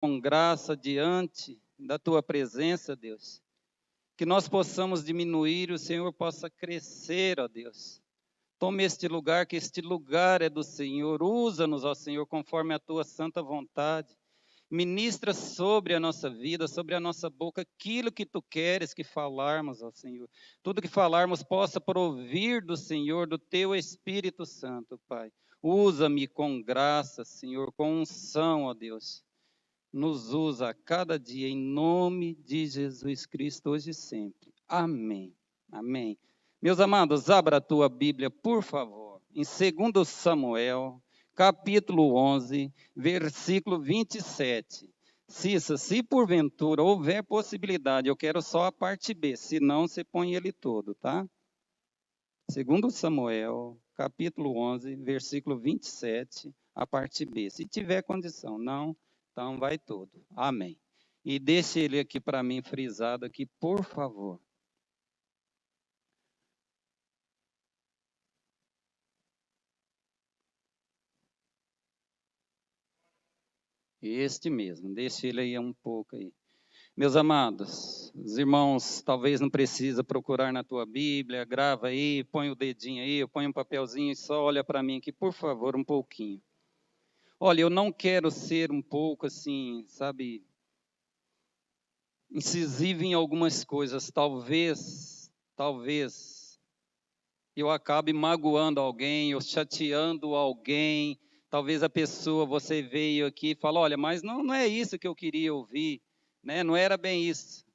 com graça diante da Tua presença, Deus. Que nós possamos diminuir e o Senhor possa crescer, ó Deus. Tome este lugar, que este lugar é do Senhor. Usa-nos, ó Senhor, conforme a Tua santa vontade. Ministra sobre a nossa vida, sobre a nossa boca, aquilo que Tu queres que falarmos, ó Senhor. Tudo que falarmos possa provir do Senhor, do Teu Espírito Santo, Pai. Usa-me com graça, Senhor, com unção, ó Deus. Nos usa a cada dia, em nome de Jesus Cristo, hoje e sempre. Amém. Amém. Meus amados, abra a tua Bíblia, por favor, em 2 Samuel, capítulo 11, versículo 27. Cissa, se porventura houver possibilidade, eu quero só a parte B, senão você põe ele todo, tá? 2 Samuel, capítulo 11, versículo 27, a parte B. Se tiver condição, não, então vai todo. Amém. E deixe ele aqui para mim frisado aqui, por favor. Este mesmo, deixe ele aí um pouco aí. Meus amados, os irmãos talvez não precisa procurar na tua Bíblia, grava aí, põe o dedinho aí, põe um papelzinho e só olha para mim aqui, por favor, um pouquinho. Olha, eu não quero ser um pouco assim, sabe, incisivo em algumas coisas. Talvez eu acabe magoando alguém ou chateando alguém. Talvez a pessoa, você veio aqui e fala, olha, mas não é isso que eu queria ouvir, né? Não era bem isso.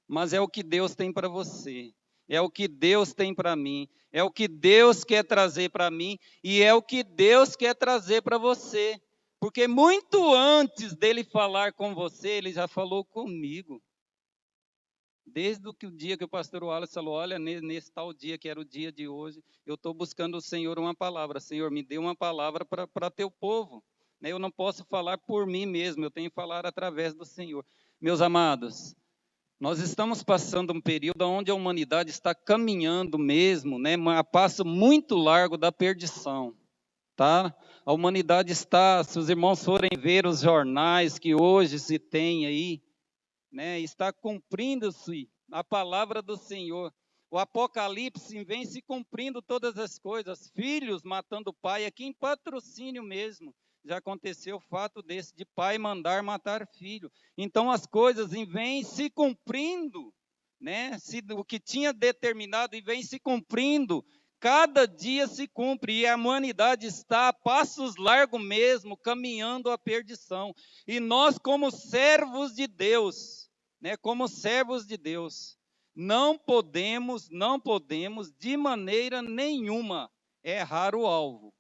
Mas é o que Deus tem para você. É o que Deus tem para mim. É o que Deus quer trazer para mim. E é o que Deus quer trazer para você. Porque muito antes dele falar com você, ele já falou comigo. Desde o dia que o pastor Wallace falou, olha, nesse tal dia, que era o dia de hoje, eu estou buscando o Senhor uma palavra. Senhor, me dê uma palavra para teu povo. Eu não posso falar por mim mesmo, eu tenho que falar através do Senhor. Meus amados, nós estamos passando um período onde a humanidade está caminhando mesmo, a passo muito largo da perdição. Tá? A humanidade está, se os irmãos forem ver os jornais que hoje se tem aí, está cumprindo-se a palavra do Senhor. O Apocalipse vem se cumprindo todas as coisas. Filhos matando o pai, aqui em Patrocínio mesmo. Já aconteceu o fato desse, de pai mandar matar filho. Então as coisas vêm se cumprindo, o que tinha determinado vem se cumprindo. Cada dia se cumpre e a humanidade está a passos largos mesmo, caminhando à perdição. E nós, como servos de Deus, não podemos de maneira nenhuma errar o alvo.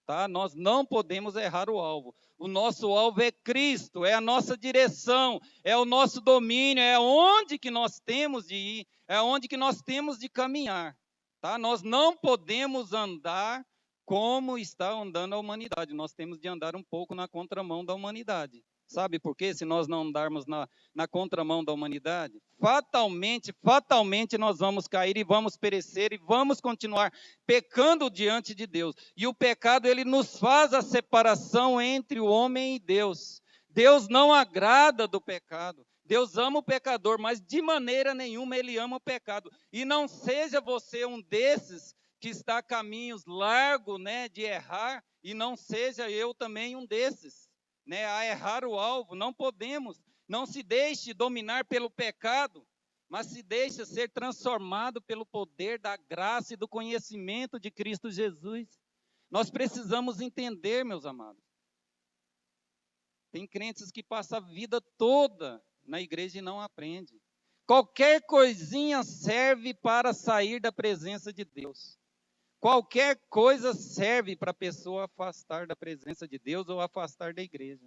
Tá? Nós não podemos errar o alvo. O nosso alvo é Cristo, é a nossa direção, é o nosso domínio, é onde que nós temos de ir, é onde que nós temos de caminhar. Tá? Nós não podemos andar como está andando a humanidade, nós temos de andar um pouco na contramão da humanidade. Sabe por quê? Se nós não andarmos na contramão da humanidade, fatalmente nós vamos cair e vamos perecer e vamos continuar pecando diante de Deus. E o pecado, ele nos faz a separação entre o homem e Deus. Deus não agrada do pecado. Deus ama o pecador, mas de maneira nenhuma ele ama o pecado. E não seja você um desses que está a caminhos largos, de errar, e não seja eu também um desses, a errar o alvo. Não podemos. Não se deixe dominar pelo pecado, mas se deixe ser transformado pelo poder da graça e do conhecimento de Cristo Jesus. Nós precisamos entender, meus amados. Tem crentes que passam a vida toda na igreja e não aprendem. Qualquer coisinha serve para sair da presença de Deus. Qualquer coisa serve para a pessoa afastar da presença de Deus ou afastar da igreja.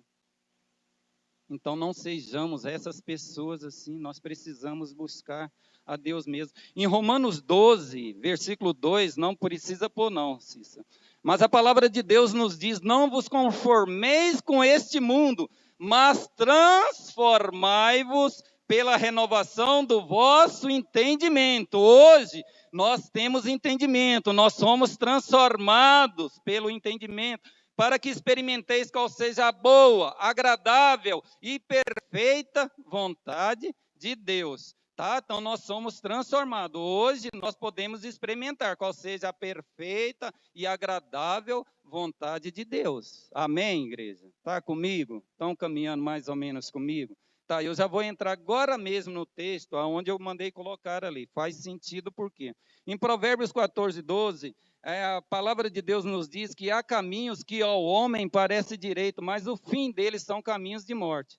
Então não sejamos essas pessoas assim, nós precisamos buscar a Deus mesmo. Em Romanos 12, versículo 2, não precisa pôr não, Cissa. Mas a palavra de Deus nos diz, não vos conformeis com este mundo, mas transformai-vos pela renovação do vosso entendimento. Hoje nós temos entendimento, nós somos transformados pelo entendimento, para que experimenteis qual seja a boa, agradável e perfeita vontade de Deus. Tá? Então, nós somos transformados. Hoje, nós podemos experimentar qual seja a perfeita e agradável vontade de Deus. Amém, igreja? Está comigo? Estão caminhando mais ou menos comigo? Tá, eu já vou entrar agora mesmo no texto, onde eu mandei colocar ali. Faz sentido por quê? Em Provérbios 14, 12, a palavra de Deus nos diz que há caminhos que ao homem parece direito, mas o fim deles são caminhos de morte.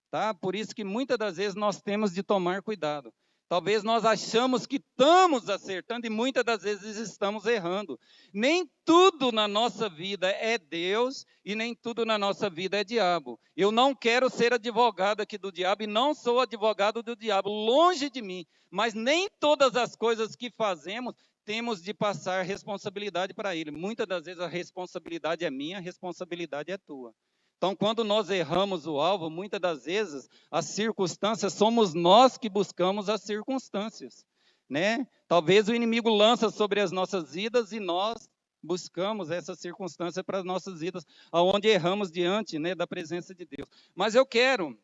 Tá? Por isso que muitas das vezes nós temos de tomar cuidado. Talvez nós achamos que estamos acertando e muitas das vezes estamos errando. Nem tudo na nossa vida é Deus e nem tudo na nossa vida é diabo. Eu não quero ser advogado aqui do diabo e não sou advogado do diabo, longe de mim. Mas nem todas as coisas que fazemos temos de passar responsabilidade para ele. Muitas das vezes a responsabilidade é minha, a responsabilidade é tua. Então, quando nós erramos o alvo, muitas das vezes, as circunstâncias, somos nós que buscamos as circunstâncias, né? Talvez o inimigo lança sobre as nossas vidas e nós buscamos essa circunstância para as nossas vidas, aonde erramos diante, né, da presença de Deus. Mas eu quero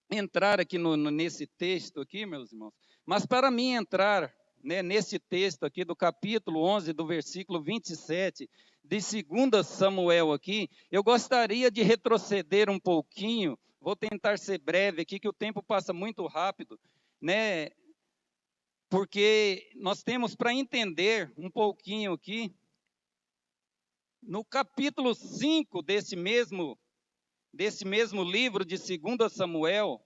entrar aqui nesse texto aqui, meus irmãos, mas para mim entrar, né, nesse texto aqui do capítulo 11, do versículo 27, de 2 Samuel aqui, eu gostaria de retroceder um pouquinho, vou tentar ser breve aqui, que o tempo passa muito rápido, né, porque nós temos para entender um pouquinho aqui, no capítulo 5 desse mesmo livro de 2 Samuel,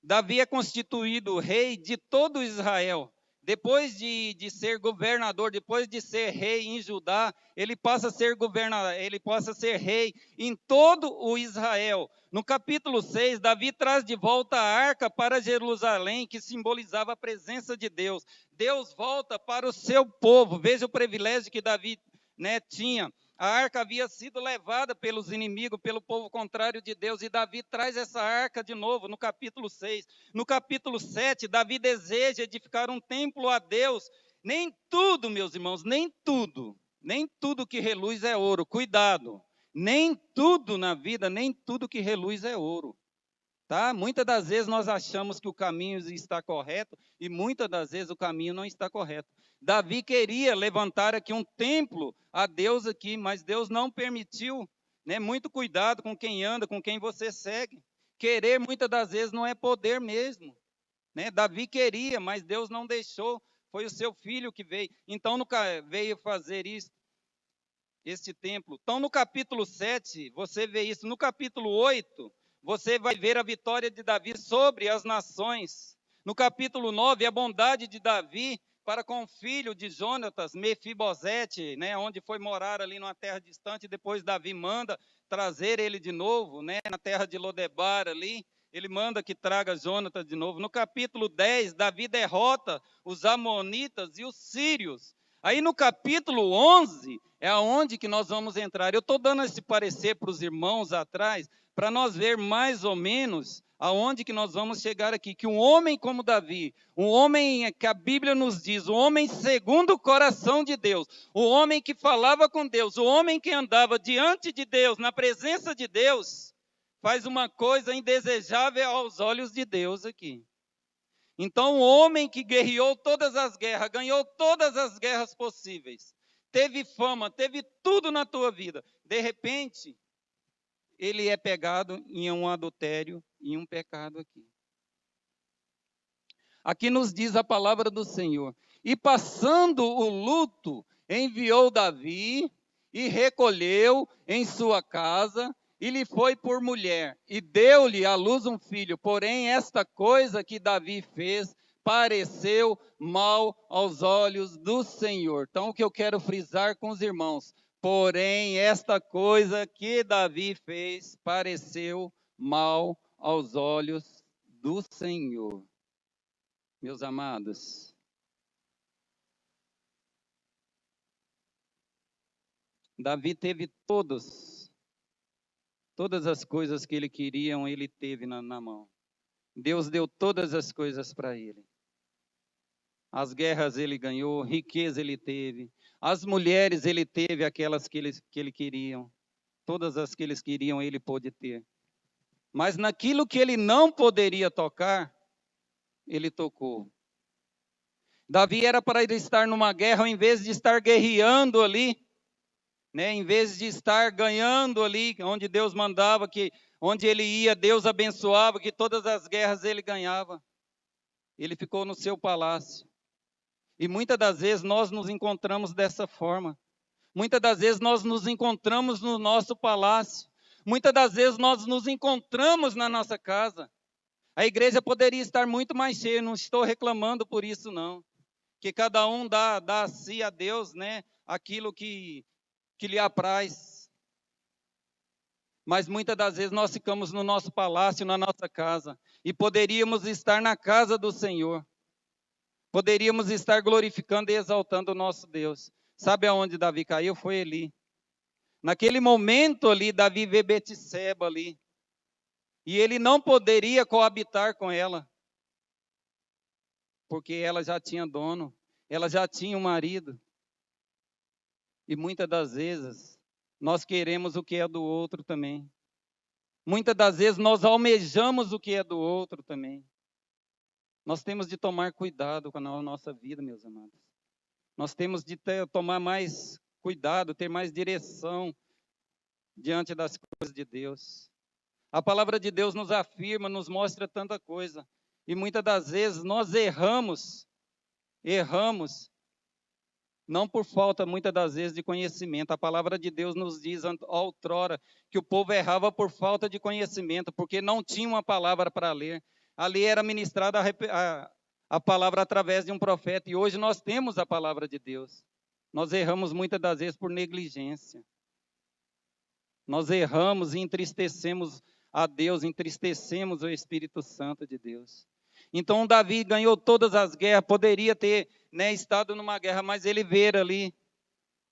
Davi é constituído rei de todo Israel. Depois de ser governador, depois de ser rei em Judá, ele passa a ser governador, ele passa a ser rei em todo o Israel. No capítulo 6, Davi traz de volta a arca para Jerusalém, que simbolizava a presença de Deus. Deus volta para o seu povo. Veja o privilégio que Davi, né, tinha. A arca havia sido levada pelos inimigos, pelo povo contrário de Deus, e Davi traz essa arca de novo no capítulo 6. No capítulo 7, Davi deseja edificar um templo a Deus. Nem tudo, meus irmãos, nem tudo que reluz é ouro. Cuidado, nem tudo na vida, nem tudo que reluz é ouro. Tá? Muitas das vezes nós achamos que o caminho está correto e muitas das vezes o caminho não está correto. Davi queria levantar aqui um templo a Deus aqui, mas Deus não permitiu, né? Muito cuidado com quem anda, com quem você segue. Querer muitas das vezes não é poder mesmo, né? Davi queria, mas Deus não deixou. Foi o seu filho que veio. Então veio fazer isso, este templo. Então no capítulo 7, você vê isso. No capítulo 8, você vai ver a vitória de Davi sobre as nações. No capítulo 9, a bondade de Davi para com o filho de Jonatas, Mefibosete, né, onde foi morar ali numa terra distante, depois Davi manda trazer ele de novo, né, na terra de Lodebar ali, ele manda que traga Jonatas de novo. No capítulo 10, Davi derrota os amonitas e os sírios. Aí no capítulo 11, é aonde que nós vamos entrar. Eu estou dando esse parecer para os irmãos atrás, para nós ver mais ou menos aonde que nós vamos chegar aqui, que um homem como Davi, um homem que a Bíblia nos diz, um homem segundo o coração de Deus, o homem que falava com Deus, o homem que andava diante de Deus, na presença de Deus, faz uma coisa indesejável aos olhos de Deus aqui. Então, o homem que guerreou todas as guerras, ganhou todas as guerras possíveis, teve fama, teve tudo na tua vida, de repente, ele é pegado em um adultério, em um pecado aqui. Aqui nos diz a palavra do Senhor. E passando o luto, enviou Davi e recolheu em sua casa e lhe foi por mulher e deu-lhe à luz um filho. Porém, esta coisa que Davi fez pareceu mal aos olhos do Senhor. Então, o que eu quero frisar com os irmãos, porém, esta coisa que Davi fez pareceu mal aos olhos do Senhor. Meus amados, Davi teve todas as coisas que ele queria, ele teve na mão. Deus deu todas as coisas para ele. As guerras ele ganhou, riqueza ele teve, As mulheres, ele teve aquelas que ele queriam. Todas as que eles queriam, ele pôde ter. Mas naquilo que ele não poderia tocar, ele tocou. Davi era para ele estar numa guerra, ao invés de estar guerreando ali, né? Em vez de estar ganhando ali, onde Deus mandava, onde ele ia, Deus abençoava, que todas as guerras ele ganhava. Ele ficou no seu palácio. E muitas das vezes nós nos encontramos dessa forma. Muitas das vezes nós nos encontramos no nosso palácio. Muitas das vezes nós nos encontramos na nossa casa. A igreja poderia estar muito mais cheia, não estou reclamando por isso não. Que cada um dá a si, a Deus, né, aquilo que lhe apraz. Mas muitas das vezes nós ficamos no nosso palácio, na nossa casa. E poderíamos estar na casa do Senhor. Poderíamos estar glorificando e exaltando o nosso Deus. Sabe aonde Davi caiu? Foi ali. Naquele momento ali, Davi vê Betseba ali. E ele não poderia coabitar com ela. Porque ela já tinha dono. Ela já tinha um marido. E muitas das vezes, nós queremos o que é do outro também. Muitas das vezes, nós almejamos o que é do outro também. Nós temos de tomar cuidado com a nossa vida, meus amados. Nós temos de tomar mais cuidado, ter mais direção diante das coisas de Deus. A palavra de Deus nos afirma, nos mostra tanta coisa. E muitas das vezes nós erramos, não por falta, muitas das vezes, de conhecimento. A palavra de Deus nos diz outrora que o povo errava por falta de conhecimento, porque não tinha uma palavra para ler. Ali era ministrada a palavra através de um profeta, e hoje nós temos a palavra de Deus. Nós erramos muitas das vezes por negligência. Nós erramos e entristecemos a Deus, entristecemos o Espírito Santo de Deus. Então Davi ganhou todas as guerras, poderia ter, né, estado numa guerra, mas ele vê ali,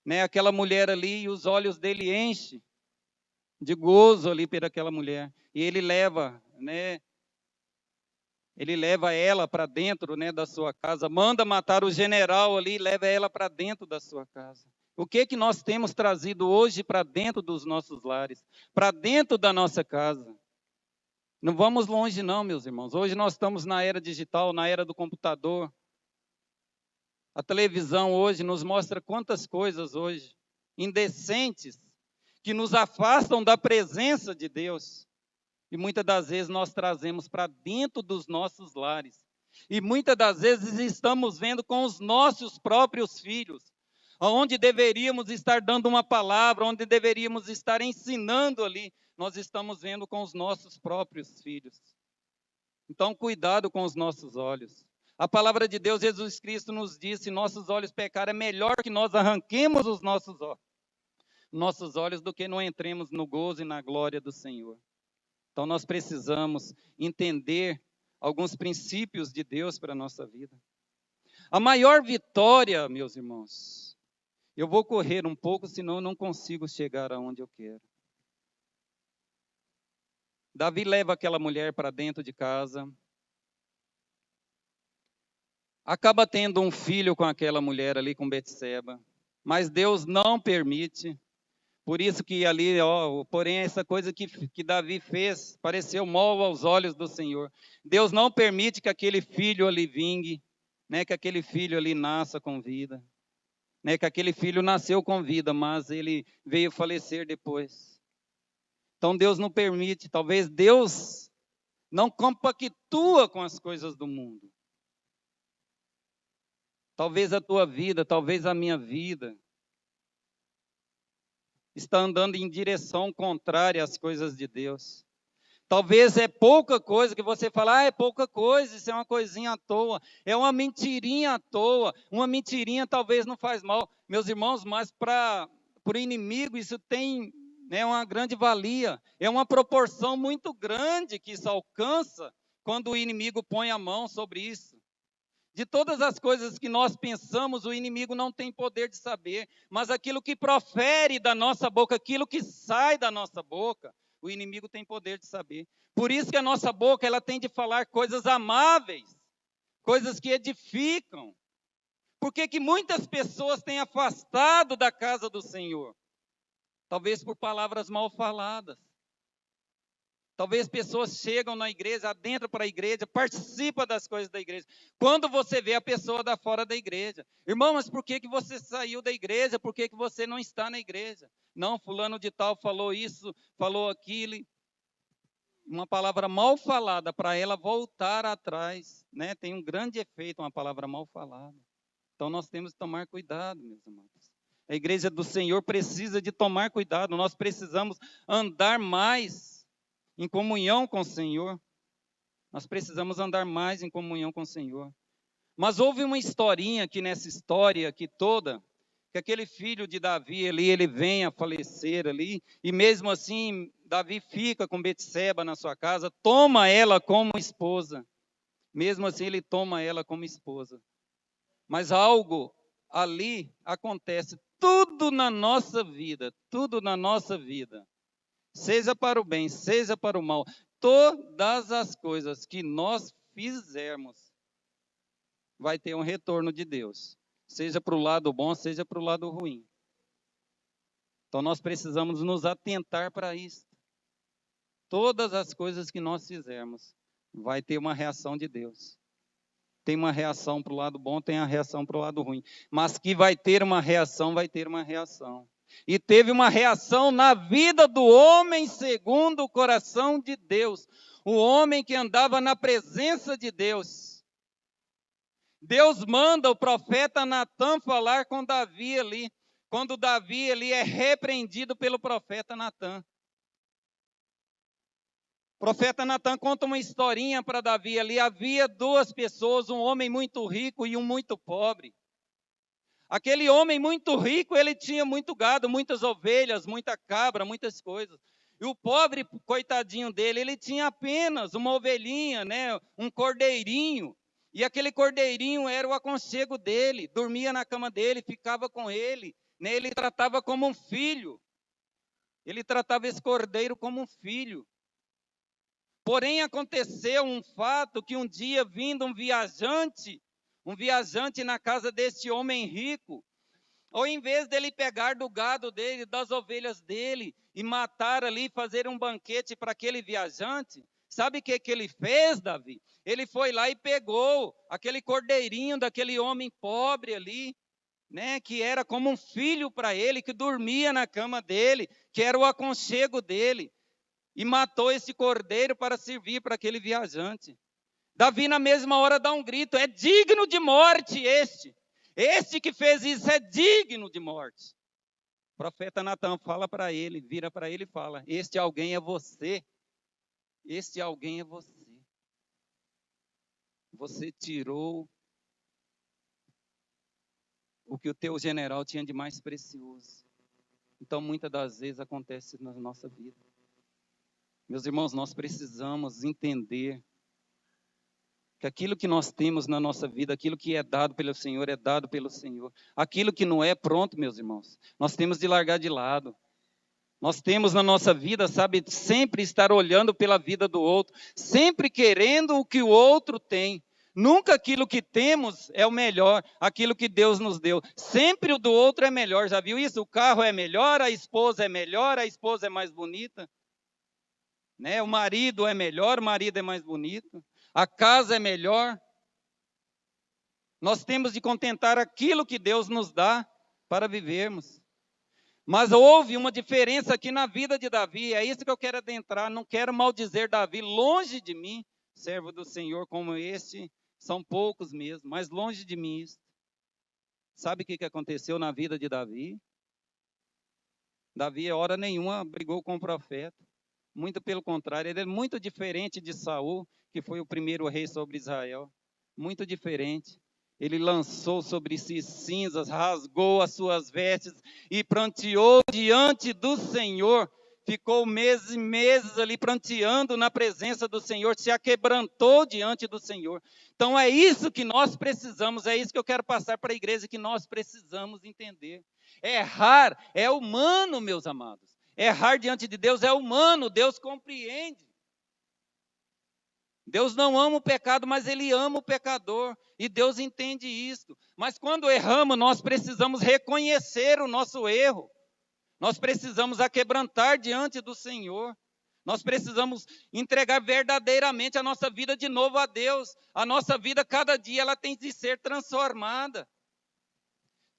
né, aquela mulher ali, e os olhos dele enchem de gozo ali por aquela mulher. E ele leva, né, ele leva ela para dentro, né, da sua casa, manda matar o general ali, leva ela para dentro da sua casa. O que nós temos trazido hoje para dentro dos nossos lares, para dentro da nossa casa? Não vamos longe não, meus irmãos. Hoje nós estamos na era digital, na era do computador. A televisão hoje nos mostra quantas coisas hoje, indecentes, que nos afastam da presença de Deus. E muitas das vezes nós trazemos para dentro dos nossos lares. E muitas das vezes estamos vendo com os nossos próprios filhos, onde deveríamos estar dando uma palavra, onde deveríamos estar ensinando ali, nós estamos vendo com os nossos próprios filhos. Então, cuidado com os nossos olhos. A palavra de Deus, Jesus Cristo nos disse, se nossos olhos pecarem, é melhor que nós arranquemos os nossos olhos do que não entremos no gozo e na glória do Senhor. Então, nós precisamos entender alguns princípios de Deus para a nossa vida. A maior vitória, meus irmãos, eu vou correr um pouco, senão eu não consigo chegar aonde eu quero. Davi leva aquela mulher para dentro de casa, acaba tendo um filho com aquela mulher ali, com Betseba, mas Deus não permite. Por isso que ali, porém, essa coisa que Davi fez pareceu mal aos olhos do Senhor. Deus não permite que aquele filho ali vingue, né, que aquele filho ali nasça com vida, né, que aquele filho nasceu com vida, mas ele veio falecer depois. Então Deus não permite, talvez Deus não compactua com as coisas do mundo. Talvez a tua vida, talvez a minha vida, está andando em direção contrária às coisas de Deus. Talvez é pouca coisa que você fala, é pouca coisa, isso é uma coisinha à toa, é uma mentirinha à toa, uma mentirinha talvez não faz mal. Meus irmãos, mas para o inimigo isso tem, né, uma grande valia, é uma proporção muito grande que isso alcança quando o inimigo põe a mão sobre isso. De todas as coisas que nós pensamos, o inimigo não tem poder de saber, mas aquilo que profere da nossa boca, aquilo que sai da nossa boca, o inimigo tem poder de saber. Por isso que a nossa boca, ela tem de falar coisas amáveis, coisas que edificam, Por que que muitas pessoas têm afastado da casa do Senhor? Talvez por palavras mal faladas. Talvez pessoas chegam na igreja, adentram para a igreja, participam das coisas da igreja. Quando você vê a pessoa da fora da igreja. Irmão, mas por que que você saiu da igreja? Por que que você não está na igreja? Não, fulano de tal falou isso, falou aquilo. Uma palavra mal falada para ela voltar atrás, né? Tem um grande efeito uma palavra mal falada. Então nós temos que tomar cuidado, meus irmãos. A igreja do Senhor precisa de tomar cuidado. Nós precisamos andar mais em comunhão com o Senhor. Nós precisamos andar mais em comunhão com o Senhor. Mas houve uma historinha aqui nessa história aqui toda, que aquele filho de Davi ali, ele vem a falecer ali, e mesmo assim Davi fica com Betseba na sua casa, toma ela como esposa. Mesmo assim ele toma ela como esposa. Mas algo ali acontece, tudo na nossa vida, seja para o bem, seja para o mal, todas as coisas que nós fizermos, vai ter um retorno de Deus, seja para o lado bom, seja para o lado ruim. Então nós precisamos nos atentar para isso. Todas as coisas que nós fizermos, vai ter uma reação de Deus. Tem uma reação para o lado bom, tem a reação para o lado ruim. Mas que vai ter uma reação, vai ter uma reação. E teve uma reação na vida do homem segundo o coração de Deus. O homem que andava na presença de Deus. Deus manda o profeta Natã falar com Davi ali. Quando Davi ali é repreendido pelo profeta Natã. O profeta Natã conta uma historinha para Davi ali. Havia duas pessoas, um homem muito rico e um muito pobre. Aquele homem muito rico, ele tinha muito gado, muitas ovelhas, muita cabra, muitas coisas. E o pobre, coitadinho dele, ele tinha apenas uma ovelhinha, né, um cordeirinho. E aquele cordeirinho era o aconchego dele, dormia na cama dele, ficava com ele, né, ele tratava como um filho. Ele tratava esse cordeiro como um filho. Porém, aconteceu um fato que um dia, vindo um viajante na casa desse homem rico, ao invés dele pegar do gado dele, das ovelhas dele, e matar ali, fazer um banquete para aquele viajante, sabe o que ele fez, Davi? Ele foi lá e pegou aquele cordeirinho daquele homem pobre ali, né, que era como um filho para ele, que dormia na cama dele, que era o aconchego dele, e matou esse cordeiro para servir para aquele viajante. Davi na mesma hora dá um grito, é digno de morte este que fez isso é digno de morte. O profeta Natã fala para ele, vira para ele e fala, este alguém é você, você tirou o que o teu general tinha de mais precioso. Então muitas das vezes acontece na nossa vida. Meus irmãos, nós precisamos entender que aquilo que nós temos na nossa vida, aquilo que é dado pelo Senhor, é dado pelo Senhor. Aquilo que não é, pronto, meus irmãos, nós temos de largar de lado. Nós temos na nossa vida, sabe, sempre estar olhando pela vida do outro, sempre querendo o que o outro tem. Nunca aquilo que temos é o melhor, aquilo que Deus nos deu. Sempre o do outro é melhor, já viu isso? O carro é melhor, a esposa é mais bonita. Né? O marido é melhor, o marido é mais bonito. A casa é melhor. Nós temos de contentar aquilo que Deus nos dá para vivermos. Mas houve uma diferença aqui na vida de Davi, é isso que eu quero adentrar. Não quero maldizer Davi, longe de mim, servo do Senhor como este, são poucos mesmo, mas longe de mim isso. Sabe o que aconteceu na vida de Davi? Davi, hora nenhuma, brigou com o profeta. Muito pelo contrário, ele é muito diferente de Saul, que foi o primeiro rei sobre Israel. Muito diferente. Ele lançou sobre si cinzas, rasgou as suas vestes e pranteou diante do Senhor. Ficou meses e meses ali pranteando na presença do Senhor, se aquebrantou diante do Senhor. Então é isso que nós precisamos, é isso que eu quero passar para a igreja, que nós precisamos entender. Errar é humano, meus amados. Errar diante de Deus é humano, Deus compreende. Deus não ama o pecado, mas Ele ama o pecador. E Deus entende isso. Mas quando erramos, nós precisamos reconhecer o nosso erro. Nós precisamos aquebrantar diante do Senhor. Nós precisamos entregar verdadeiramente a nossa vida de novo a Deus. A nossa vida, cada dia, ela tem de ser transformada.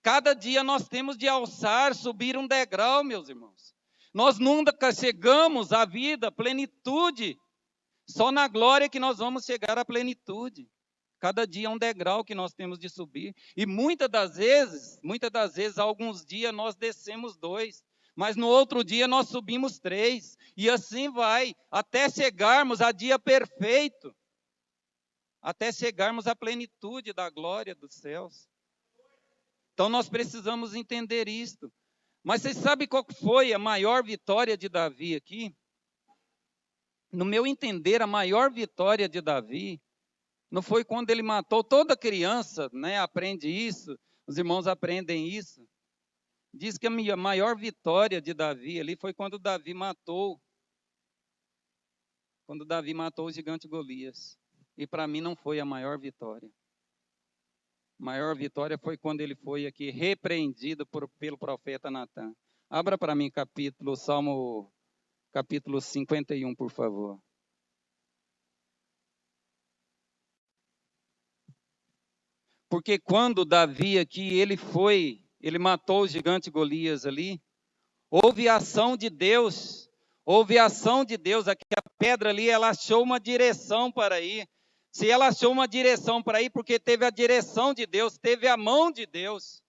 Cada dia nós temos de alçar, subir um degrau, meus irmãos. Nós nunca chegamos à vida, à plenitude. Só na glória que nós vamos chegar à plenitude. Cada dia é um degrau que nós temos de subir. E muitas das vezes, alguns dias nós descemos 2. Mas no outro dia nós subimos 3. E assim vai, até chegarmos a dia perfeito. Até chegarmos à plenitude da glória dos céus. Então nós precisamos entender isto. Mas vocês sabem qual foi a maior vitória de Davi aqui? No meu entender, a maior vitória de Davi não foi quando ele matou toda criança, né? Aprende isso, os irmãos aprendem isso. Diz que a maior vitória de Davi ali foi quando Davi matou o gigante Golias. E para mim não foi a maior vitória. A maior vitória foi quando ele foi aqui repreendido pelo profeta Natan. Abra para mim Salmo capítulo 51, por favor. Porque quando Davi aqui, ele matou o gigante Golias ali, houve ação de Deus, aquela pedra ali, ela achou uma direção para ir. Se ela achou uma direção para ir, porque teve a direção de Deus, teve a mão de Deus.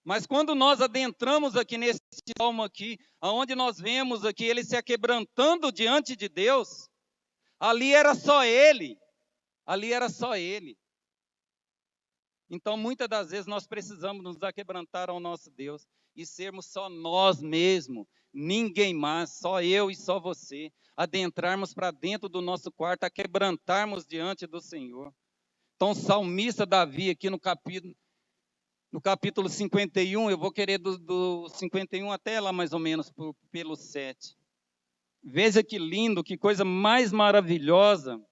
Mas quando nós adentramos aqui nesse salmo aqui, aonde nós vemos aqui ele se aquebrantando diante de Deus, ali era só ele. Então, muitas das vezes, nós precisamos nos aquebrantar ao nosso Deus e sermos só nós mesmos, ninguém mais, só eu e só você, adentrarmos para dentro do nosso quarto, aquebrantarmos diante do Senhor. Então, o salmista Davi, aqui no capítulo 51, eu vou querer do 51 até lá mais ou menos, pelo 7. Veja que lindo, que coisa mais maravilhosa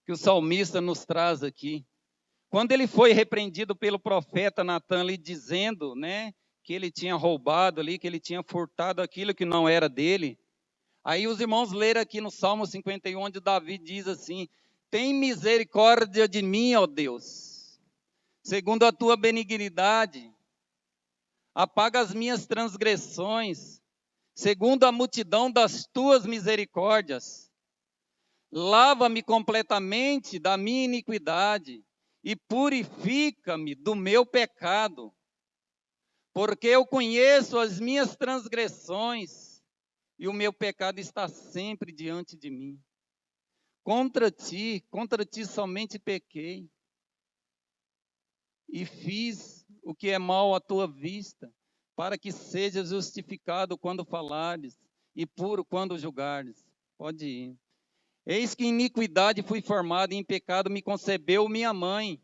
que o salmista nos traz aqui. Quando ele foi repreendido pelo profeta Natan, ali dizendo, né, que ele tinha roubado ali, que ele tinha furtado aquilo que não era dele. Aí os irmãos leram aqui no Salmo 51, onde Davi diz assim: tem misericórdia de mim, ó Deus, segundo a tua benignidade, apaga as minhas transgressões, segundo a multidão das tuas misericórdias. Lava-me completamente da minha iniquidade e purifica-me do meu pecado, porque eu conheço as minhas transgressões e o meu pecado está sempre diante de mim. Contra ti somente pequei e fiz o que é mal à tua vista, para que sejas justificado quando falares e puro quando julgares. Pode ir. Eis que em iniquidade fui formado, e em pecado me concebeu minha mãe.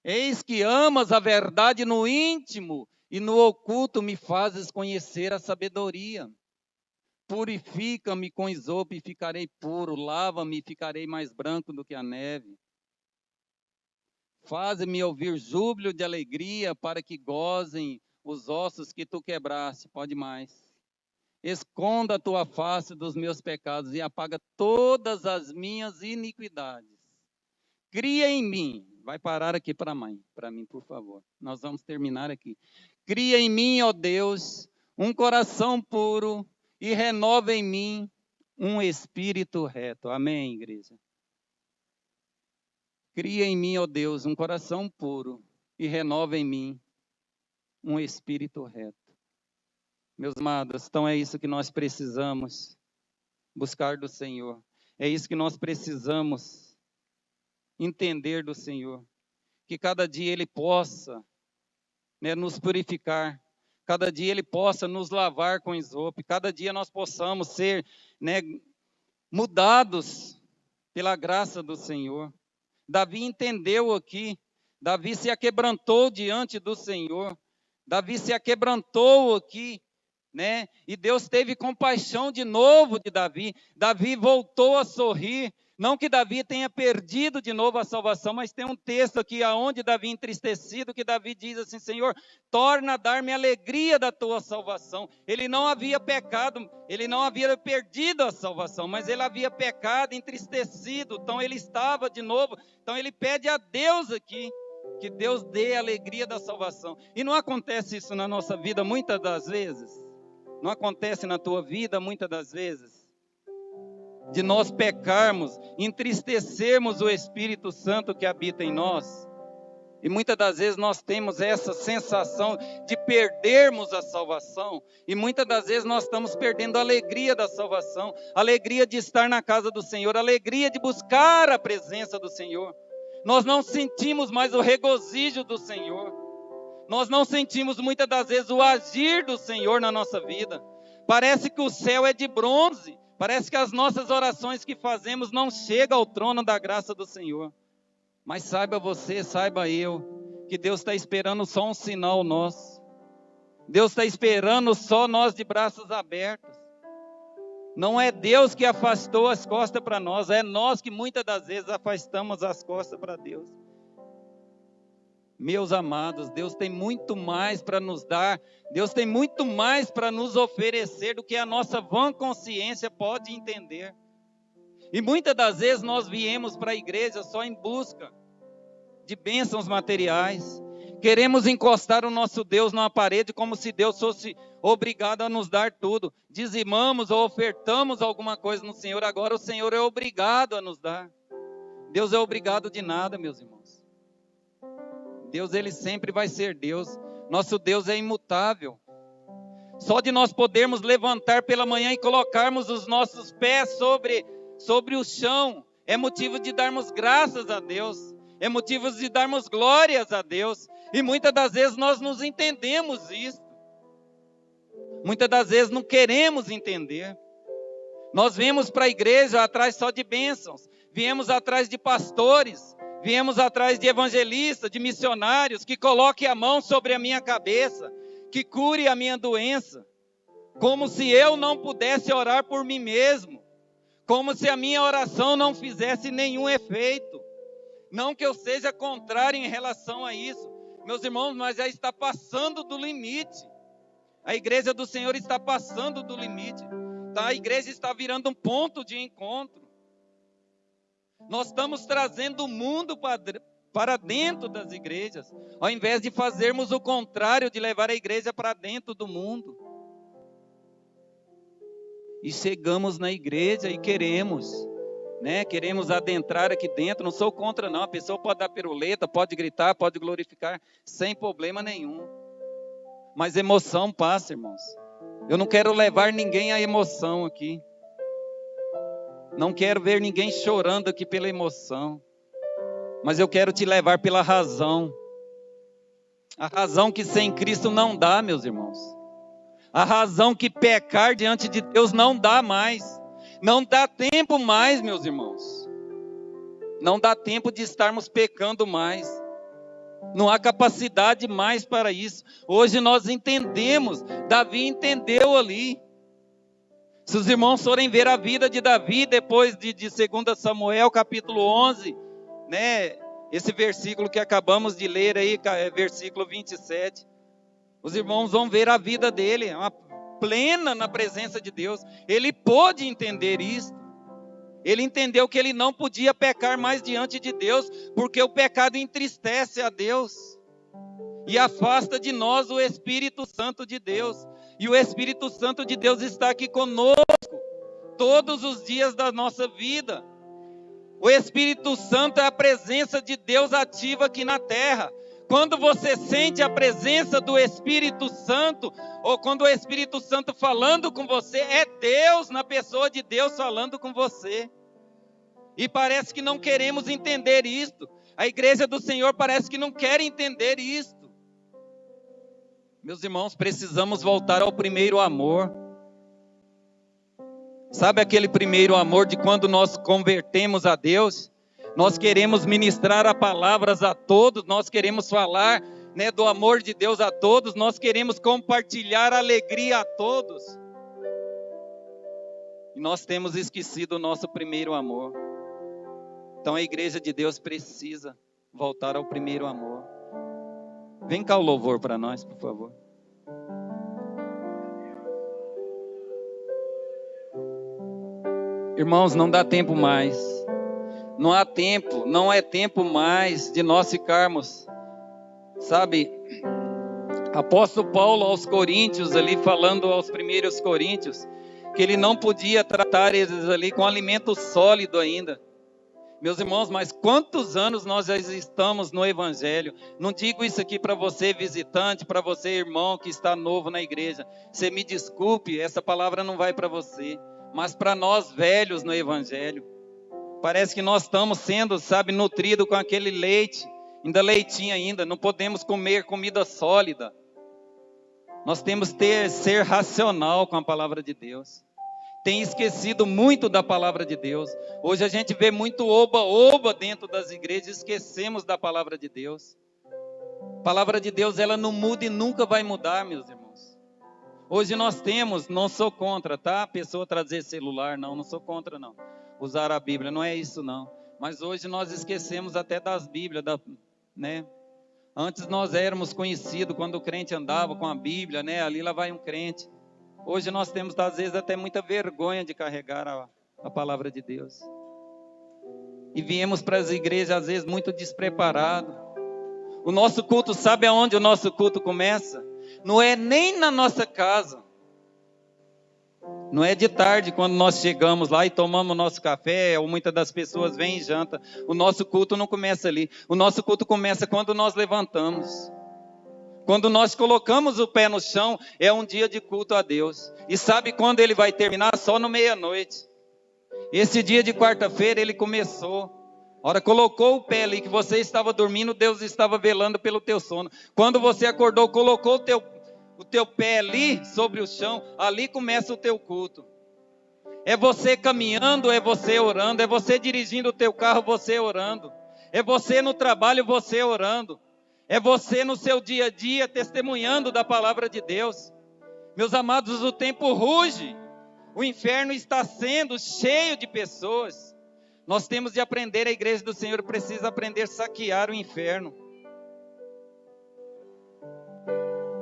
Eis que amas a verdade no íntimo, e no oculto me fazes conhecer a sabedoria. Purifica-me com isopo e ficarei puro, lava-me e ficarei mais branco do que a neve. Faze-me ouvir júbilo de alegria, para que gozem os ossos que tu quebraste. Pode mais. Esconda a tua face dos meus pecados e apaga todas as minhas iniquidades. Cria em mim, vai parar aqui para mim, por favor. Nós vamos terminar aqui. Cria em mim, ó Deus, um coração puro e renova em mim um espírito reto. Amém, igreja? Cria em mim, ó Deus, um coração puro e renova em mim um espírito reto. Meus amados, então é isso que nós precisamos buscar do Senhor. É isso que nós precisamos entender do Senhor. Que cada dia Ele possa, né, nos purificar. Cada dia Ele possa nos lavar com isopo. Cada dia nós possamos ser, né, mudados pela graça do Senhor. Davi entendeu aqui. Davi se aquebrantou diante do Senhor. Davi se aquebrantou aqui, né? E Deus teve compaixão de novo de Davi. Davi voltou a sorrir. Não que Davi tenha perdido de novo a salvação, mas tem um texto aqui aonde Davi entristecido, que Davi diz assim: Senhor, torna a dar-me alegria da tua salvação. Ele não havia pecado, ele não havia perdido a salvação, mas ele havia pecado, entristecido, então ele estava de novo. Então ele pede a Deus aqui, que Deus dê a alegria da salvação. E não acontece isso na nossa vida muitas das vezes? Não acontece na tua vida muitas das vezes? De nós pecarmos, entristecermos o Espírito Santo que habita em nós. E muitas das vezes nós temos essa sensação de perdermos a salvação. E muitas das vezes nós estamos perdendo a alegria da salvação, a alegria de estar na casa do Senhor, a alegria de buscar a presença do Senhor. Nós não sentimos mais o regozijo do Senhor. Nós não sentimos muitas das vezes o agir do Senhor na nossa vida. Parece que o céu é de bronze. Parece que as nossas orações que fazemos não chegam ao trono da graça do Senhor. Mas saiba você, saiba eu, que Deus está esperando só um sinal nosso. Deus está esperando só nós de braços abertos. Não é Deus que afastou as costas para nós, é nós que muitas das vezes afastamos as costas para Deus. Meus amados, Deus tem muito mais para nos dar, Deus tem muito mais para nos oferecer do que a nossa vã consciência pode entender. E muitas das vezes nós viemos para a igreja só em busca de bênçãos materiais. Queremos encostar o nosso Deus numa parede como se Deus fosse obrigado a nos dar tudo. Dizimamos ou ofertamos alguma coisa no Senhor, agora o Senhor é obrigado a nos dar. Deus é obrigado de nada, meus irmãos. Deus, ele sempre vai ser Deus. Nosso Deus é imutável. Só de nós podermos levantar pela manhã e colocarmos os nossos pés sobre o chão, é motivo de darmos graças a Deus. É motivo de darmos glórias a Deus. E muitas das vezes nós não entendemos isso. Muitas das vezes não queremos entender. Nós viemos para a igreja atrás só de bênçãos. Viemos atrás de pastores. Viemos atrás de evangelistas, de missionários, que coloquem a mão sobre a minha cabeça, que cure a minha doença, como se eu não pudesse orar por mim mesmo, como se a minha oração não fizesse nenhum efeito. Não que eu seja contrário em relação a isso, meus irmãos, mas já está passando do limite. A igreja do Senhor está passando do limite, a igreja está virando um ponto de encontro. Nós estamos trazendo o mundo para dentro das igrejas, ao invés de fazermos o contrário, de levar a igreja para dentro do mundo. E chegamos na igreja e queremos adentrar aqui dentro. Não sou contra não, a pessoa pode dar piruleta, pode gritar, pode glorificar, sem problema nenhum. Mas emoção passa, irmãos. Eu não quero levar ninguém à emoção aqui. Não quero ver ninguém chorando aqui pela emoção. Mas eu quero te levar pela razão. A razão que sem Cristo não dá, meus irmãos. A razão que pecar diante de Deus não dá mais. Não dá tempo mais, meus irmãos. Não dá tempo de estarmos pecando mais. Não há capacidade mais para isso. Hoje nós entendemos. Davi entendeu ali. Se os irmãos forem ver a vida de Davi, depois de 2 Samuel, capítulo 11, né? Esse versículo que acabamos de ler aí, versículo 27. Os irmãos vão ver a vida dele, uma plena na presença de Deus. Ele pôde entender isso. Ele entendeu que ele não podia pecar mais diante de Deus, porque o pecado entristece a Deus e afasta de nós o Espírito Santo de Deus. E o Espírito Santo de Deus está aqui conosco todos os dias da nossa vida. O Espírito Santo é a presença de Deus ativa aqui na terra. Quando você sente a presença do Espírito Santo, ou quando o Espírito Santo falando com você, é Deus na pessoa de Deus falando com você. E parece que não queremos entender isto. A igreja do Senhor parece que não quer entender isto. Meus irmãos, precisamos voltar ao primeiro amor. Sabe aquele primeiro amor de quando nós convertemos a Deus? Nós queremos ministrar a palavras a todos, nós queremos falar, né, do amor de Deus a todos, nós queremos compartilhar a alegria a todos. E nós temos esquecido o nosso primeiro amor. Então a igreja de Deus precisa voltar ao primeiro amor. Vem cá o louvor para nós, por favor. Irmãos, não dá tempo mais. Não há tempo, não é tempo mais de nós ficarmos, sabe, apóstolo Paulo aos Coríntios, ali falando aos primeiros Coríntios, que ele não podia tratar eles ali com alimento sólido ainda. Meus irmãos, mas quantos anos nós já estamos no Evangelho? Não digo isso aqui para você visitante, para você irmão que está novo na igreja. Você me desculpe, essa palavra não vai para você, mas para nós velhos no Evangelho. Parece que nós estamos sendo, sabe, nutridos com aquele leite, ainda leitinho ainda, não podemos comer comida sólida. Nós temos que ser racional com a palavra de Deus. Tem esquecido muito da palavra de Deus. Hoje a gente vê muito oba-oba dentro das igrejas, esquecemos da palavra de Deus. A palavra de Deus, ela não muda e nunca vai mudar, meus irmãos. Hoje nós temos, não sou contra, tá? A pessoa trazer celular, não sou contra, não. Usar a Bíblia, não é isso, não. Mas hoje nós esquecemos até das Bíblias, né? Antes nós éramos conhecidos quando o crente andava com a Bíblia, né? Ali lá vai um crente. Hoje nós temos, às vezes, até muita vergonha de carregar a palavra de Deus. E viemos para as igrejas, às vezes, muito despreparados. O nosso culto, sabe aonde o nosso culto começa? Não é nem na nossa casa. Não é de tarde, quando nós chegamos lá e tomamos o nosso café, ou muitas das pessoas vêm e jantam. O nosso culto não começa ali. O nosso culto começa quando nós levantamos. Quando nós colocamos o pé no chão, é um dia de culto a Deus. E sabe quando ele vai terminar? Só no meia-noite. Esse dia de quarta-feira, ele começou. A hora colocou o pé ali, que você estava dormindo, Deus estava velando pelo teu sono. Quando você acordou, colocou o teu pé ali, sobre o chão, ali começa o teu culto. É você caminhando, é você orando. É você dirigindo o teu carro, você orando. É você no trabalho, você orando. É você no seu dia a dia testemunhando da palavra de Deus. Meus amados, o tempo ruge. O inferno está sendo cheio de pessoas. Nós temos de aprender, a igreja do Senhor precisa aprender a saquear o inferno.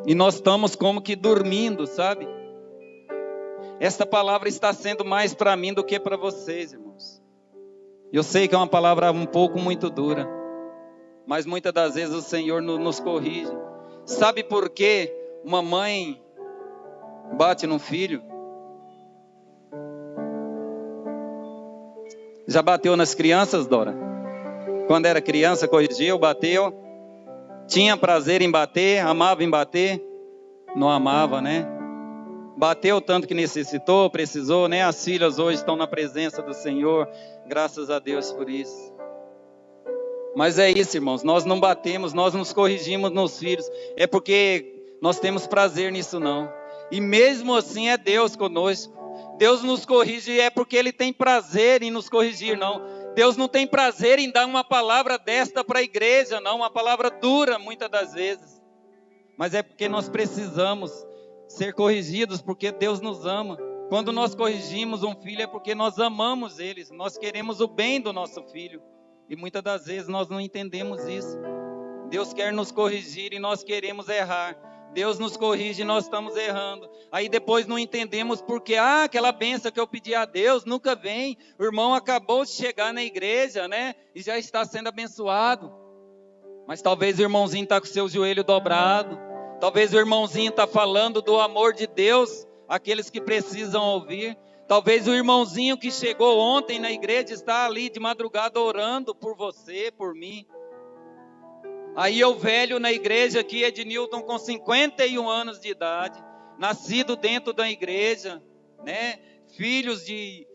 E nós estamos como que dormindo, sabe? Esta palavra está sendo mais para mim do que para vocês, irmãos. Eu sei que é uma palavra um pouco muito dura. Mas muitas das vezes o Senhor nos corrige. Sabe por que uma mãe bate no filho? Já bateu nas crianças, Dora? Quando era criança, corrigiu, bateu. Tinha prazer em bater, amava em bater? Não amava, né? Bateu tanto que necessitou, precisou, né? As filhas hoje estão na presença do Senhor. Graças a Deus por isso. Mas é isso, irmãos, nós não batemos, nós nos corrigimos nos filhos, é porque nós temos prazer nisso não. E mesmo assim é Deus conosco. Deus nos corrige é porque Ele tem prazer em nos corrigir, não. Deus não tem prazer em dar uma palavra desta para a igreja, não, uma palavra dura muitas das vezes. Mas é porque nós precisamos ser corrigidos, porque Deus nos ama. Quando nós corrigimos um filho é porque nós amamos eles, nós queremos o bem do nosso filho. E muitas das vezes nós não entendemos isso. Deus quer nos corrigir e nós queremos errar. Deus nos corrige e nós estamos errando. Aí depois não entendemos porque, aquela bênção que eu pedi a Deus nunca vem. O irmão acabou de chegar na igreja, né? E já está sendo abençoado. Mas talvez o irmãozinho está com o seu joelho dobrado. Talvez o irmãozinho está falando do amor de Deus, aqueles que precisam ouvir. Talvez o irmãozinho que chegou ontem na igreja está ali de madrugada orando por você, por mim. Aí eu velho na igreja aqui, Ednilton, com 51 anos de idade, nascido dentro da igreja, né? Filhos de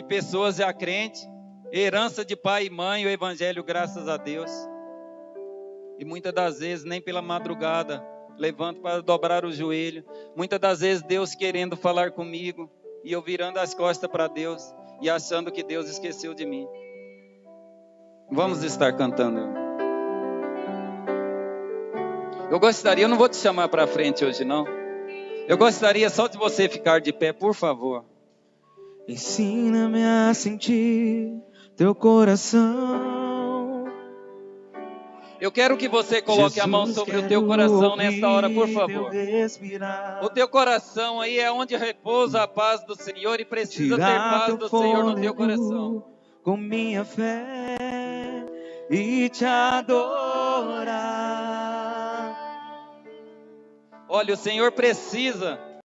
pessoas já crentes, herança de pai e mãe, o evangelho, graças a Deus. E muitas das vezes, nem pela madrugada, levanto para dobrar o joelho. Muitas das vezes Deus querendo falar comigo, e eu virando as costas para Deus, e achando que Deus esqueceu de mim. Vamos estar cantando. Eu gostaria, eu não vou te chamar para frente hoje não. Eu gostaria só de você ficar de pé, por favor. Ensina-me a sentir teu coração. Eu quero que você coloque Jesus, a mão sobre o teu quero coração nesta hora, por ouvir favor. teu respirar. O teu coração aí é onde repousa a paz do Senhor e precisa ter Tirar paz teu do Senhor no teu coração. fôlego com minha fé e te adorar. Olha, o Senhor precisa